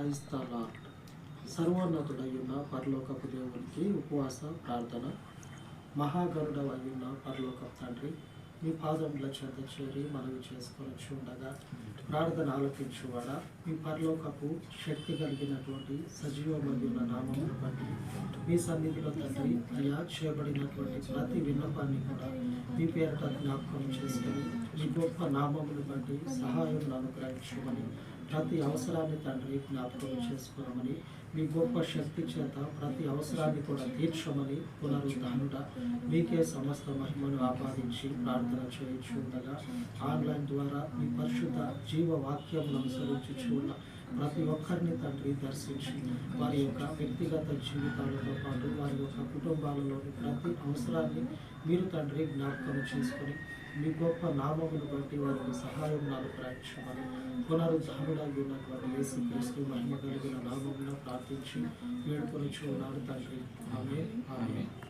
Praise the lord. సర్వోన్నతుడయ్యున్న పరలోకపు దేవునికి ఉపవాస ప్రార్థన. మహాగరుడవయ్యున్న పరలోకపు తండ్రి, మీ పాదముల చెంత చేరి మనవి చేసుకొనొచ్చు ఉండగా ప్రార్థన ఆలకించువాడా, మీ పరలోకపు శక్తి కలిగినటువంటి సజీవమయ్యున్న నామమును బట్టి మీ సన్నిధిలో తండ్రి అయా చేయబడినటువంటి ప్రతి విన్నపాన్ని కూడా మీ పేరిట జ్ఞాపకం చేసుకొని మీ గొప్ప నామమును బట్టి సహాయం అనుగ్రహించమని, ప్రతి అవసరాన్ని తండ్రి జ్ఞాపకం చేసుకోమని, మీ గొప్ప శక్తి చేత ప్రతి అవసరాన్ని కూడా తీర్చమని పునరుద్ధానుడ మీకే సమస్త మహిమను ఆపాదించి ప్రార్థన చేయించు ఉండగా ఆన్లైన్ ద్వారా మీ పరిశుద్ధ జీవవాక్యమును అనుసరించుచు ఉన్న ప్రతి ఒక్కరిని తండ్రి దర్శించి వారి యొక్క వ్యక్తిగత జీవితాలతో పాటు వారి యొక్క కుటుంబాలలోని ప్రతి అవసరాన్ని మీరు తండ్రి జ్ఞాపకం చేసుకొని మీ గొప్ప నామమును బట్టి వారికి సహాయం అనుగ్రహించమని పునరుద్ధానుడై ఉన్నటువంటి యేసుక్రీస్తు మహిమ కలిగిన నామమున ప్రార్థించి వేడుకొనుచు ఉన్నాను తండ్రి. ఆమేన్. ఆమేన్.